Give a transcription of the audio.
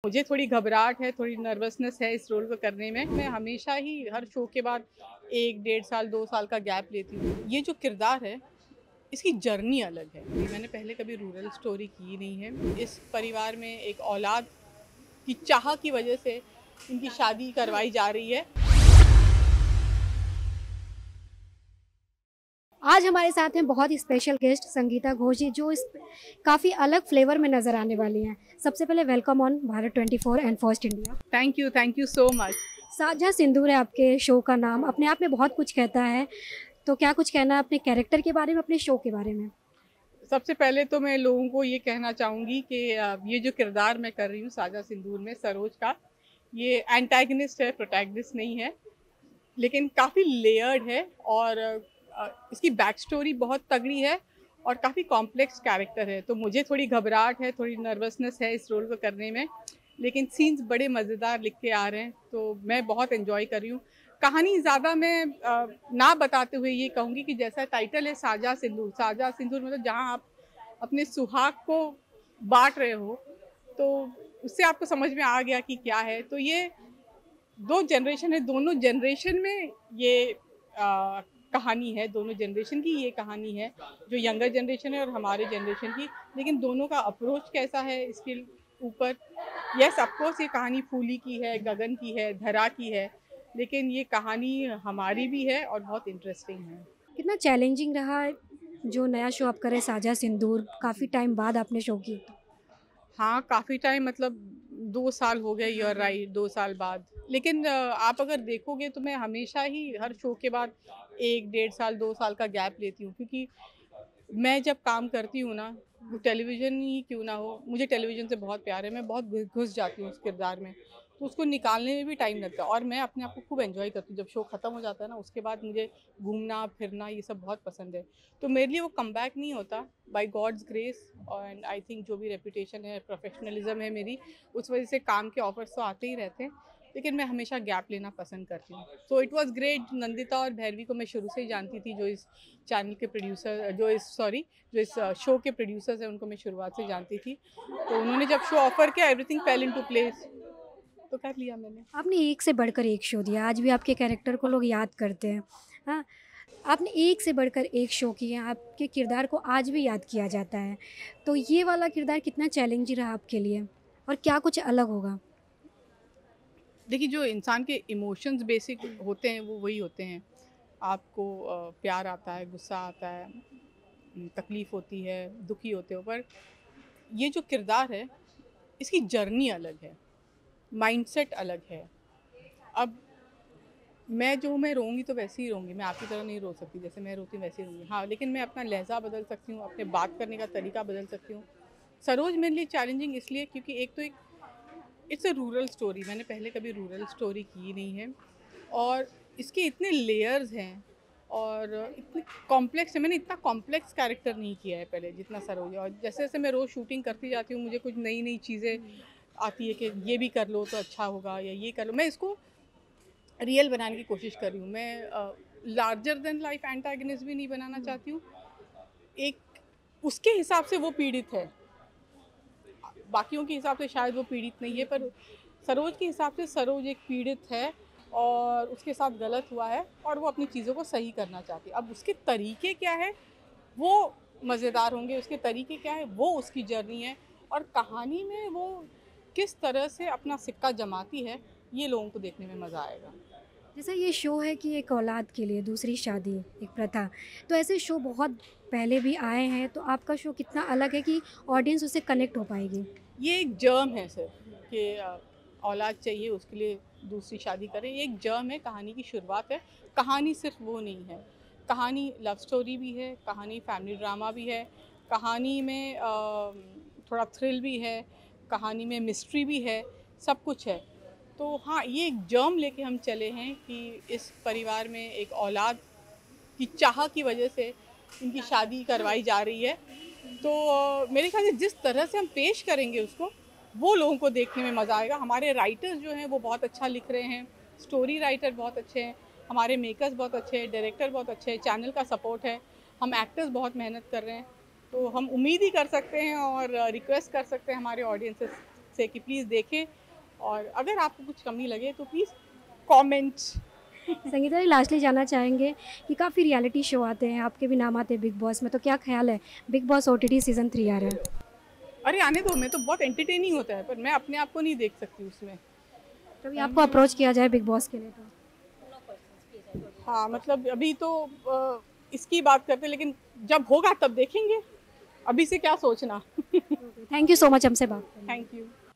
मुझे थोड़ी घबराहट है, थोड़ी नर्वसनेस है इस रोल को करने में। मैं हमेशा ही हर शो के बाद 1 डेढ़ साल, 2 साल का गैप लेती हूँ। ये जो किरदार है, इसकी जर्नी अलग है। मैंने पहले कभी रूरल स्टोरी की नहीं है। इस परिवार में एक औलाद की चाह की वजह से इनकी शादी करवाई जा रही है। आज हमारे साथ हैं बहुत ही स्पेशल गेस्ट संगीता घोष जी, जो इस काफ़ी अलग फ्लेवर में नज़र आने वाली हैं। सबसे पहले welcome on Bharat 24 and first India. Thank you so much. साझा सिंदूर है आपके शो का नाम, अपने आप में बहुत कुछ कहता है। तो क्या कुछ कहना है अपने कैरेक्टर के बारे में, अपने शो के बारे में? सबसे पहले तो मैं लोगों को ये कहना चाहूँगी कि ये जो किरदार मैं कर रही हूँ साझा सिंदूर में सरोज का, ये एंटागनिस्ट है, प्रोटैगनिस्ट नहीं है। लेकिन काफ़ी लेयर्ड है और इसकी बैक स्टोरी बहुत तगड़ी है और काफ़ी कॉम्प्लेक्स कैरेक्टर है। तो मुझे थोड़ी घबराहट है, थोड़ी नर्वसनेस है इस रोल को करने में, लेकिन सीन्स बड़े मज़ेदार लिख के आ रहे हैं, तो मैं बहुत एंजॉय कर रही हूँ। कहानी ज़्यादा मैं ना बताते हुए ये कहूँगी कि जैसा टाइटल है साझा सिंदूर मतलब जहाँ आप अपने सुहाग को बाँट रहे हो, तो उससे आपको समझ में आ गया कि क्या है। तो ये 2 जनरेशन है, दोनों जनरेशन में ये कहानी है, दोनों जनरेशन की ये कहानी है, जो यंगर जनरेशन है और हमारे जनरेशन की। लेकिन दोनों का अप्रोच कैसा है इसके ऊपर, यस ऑफ कोर्स ये कहानी फूली की है, गगन की है, धरा की है, लेकिन ये कहानी हमारी भी है और बहुत इंटरेस्टिंग है। कितना चैलेंजिंग रहा है जो नया शो आप कर रहे हैं साझा सिंदूर, काफ़ी टाइम बाद आपने शो की तो? हाँ, काफ़ी टाइम मतलब 2 साल हो गए, यू आर राइट, 2 साल बाद। लेकिन आप अगर देखोगे तो मैं हमेशा ही हर शो के बाद 1 डेढ़ साल, 2 साल का गैप लेती हूँ, क्योंकि मैं जब काम करती हूँ ना, वो टेलीविज़न ही क्यों ना हो, मुझे टेलीविज़न से बहुत प्यार है, मैं बहुत घुस जाती हूँ उस किरदार में, तो उसको निकालने में भी टाइम लगता है और मैं अपने आप को खूब एन्जॉय करती हूँ। जब शो ख़त्म हो जाता है ना, उसके बाद मुझे घूमना-फिरना ये सब बहुत पसंद है। तो मेरे लिए वो कमबैक नहीं होता, by God's grace, and I think जो भी रेपुटेशन है, प्रोफेशनलिज्म है मेरी, उस वजह से काम के ऑफ़र्स तो आते ही रहते हैं, लेकिन मैं हमेशा गैप लेना पसंद करती हूँ। So it was great. Nandita और भैरवी को मैं शुरू से ही जानती थी, जो इस चैनल के प्रोड्यूसर जो इस शो के प्रोड्यूसर्स हैं, उनको मैं शुरुआत से जानती थी। तो उन्होंने जब शो ऑफ़र किया, एवरीथिंग फेल इनटू प्लेस, तो कर लिया मैंने। आपने एक से बढ़कर एक शो दिया, आज भी आपके कैरेक्टर को लोग याद करते हैं। हाँ, आपने एक से बढ़कर एक शो किए, आपके किरदार को आज भी याद किया जाता है। तो ये वाला किरदार कितना चैलेंजिंग रहा आपके लिए और क्या कुछ अलग होगा? देखिए, जो इंसान के इमोशंस बेसिक होते हैं, वो वही होते हैं। आपको प्यार आता है, गुस्सा आता है, तकलीफ़ होती है, दुखी होते हो, पर ये जो किरदार है, इसकी जर्नी अलग है, माइंडसेट अलग है। अब मैं जो हूँ, मैं रोऊँगी तो वैसे ही रोऊँगी, मैं आपकी तरह नहीं रो सकती, जैसे मैं रोती हूँ वैसे ही रोऊँगी। हाँ, लेकिन मैं अपना लहज़ा बदल सकती हूँ, अपने बात करने का तरीका बदल सकती हूँ। सरोज मेरे लिए चैलेंजिंग इसलिए क्योंकि एक तो एक इट्स अ रूरल स्टोरी, मैंने पहले कभी रूरल स्टोरी की नहीं है और इसके इतने लेयर्स हैं और इतने कॉम्प्लेक्स है। मैंने इतना कॉम्प्लेक्स कैरेक्टर नहीं किया है पहले जितना सरोज है, और जैसे जैसे मैं रोज़ शूटिंग करती जाती हूँ, मुझे कुछ नई नई चीज़ें आती है कि ये भी कर लो तो अच्छा होगा या ये कर लो। मैं इसको रियल बनाने की कोशिश कर रही हूँ। मैं लार्जर देन लाइफ एंटागनिस्ट भी नहीं बनाना चाहती हूँ। एक उसके हिसाब से वो पीड़ित है, बाकियों के हिसाब से शायद वो पीड़ित नहीं है, पर सरोज के हिसाब से सरोज एक पीड़ित है और उसके साथ गलत हुआ है और वो अपनी चीज़ों को सही करना चाहती है। अब उसके तरीके क्या है, वो मज़ेदार होंगे, उसके तरीके क्या है, वो उसकी जर्नी है, और कहानी में वो किस तरह से अपना सिक्का जमाती है, ये लोगों को देखने में मज़ा आएगा। जैसा ये शो है कि एक औलाद के लिए दूसरी शादी, एक प्रथा, तो ऐसे शो बहुत पहले भी आए हैं, तो आपका शो कितना अलग है कि ऑडियंस उससे कनेक्ट हो पाएगी? ये एक जर्म है सर कि औलाद चाहिए, उसके लिए दूसरी शादी करें, ये एक जर्म है, कहानी की शुरुआत है। कहानी सिर्फ वो नहीं है, कहानी लव स्टोरी भी है, कहानी फैमिली ड्रामा भी है, कहानी में थोड़ा थ्रिल भी है, कहानी में मिस्ट्री भी है, सब कुछ है। तो हाँ, ये एक जर्म लेके हम चले हैं कि इस परिवार में एक औलाद की चाह की वजह से इनकी शादी करवाई जा रही है। तो मेरे ख्याल से जिस तरह से हम पेश करेंगे उसको, वो लोगों को देखने में मज़ा आएगा। हमारे राइटर्स जो हैं वो बहुत अच्छा लिख रहे हैं, स्टोरी राइटर बहुत अच्छे हैं, हमारे मेकर्स बहुत अच्छे हैं, डायरेक्टर बहुत अच्छे हैं, चैनल का सपोर्ट है, हम एक्टर्स बहुत मेहनत कर रहे हैं। तो हम उम्मीद ही कर सकते हैं और रिक्वेस्ट कर सकते हैं हमारे ऑडियंसेस से कि प्लीज़ देखें, और अगर आपको कुछ कमी लगे तो please comment. Sangeeta ji, lastly जानना चाहेंगे कि काफ़ी रियलिटी शो आते हैं, आपके भी नाम आते हैं बिग बॉस में, तो क्या ख्याल है बिग बॉस ओटीटी सीज़न 3 आ रहा है? अरे आने दो, मैं तो बहुत एंटरटेनिंग होता है, पर मैं अपने आप को नहीं देख सकती उसमें। कभी आपको अप्रोच किया जाए बिग बॉस के लिए तो? हाँ, मतलब अभी तो इसकी बात करते हैं, लेकिन जब होगा तब देखेंगे, अभी से क्या सोचना। थैंक यू सो मच हमसे बात करने के लिए। Thank you.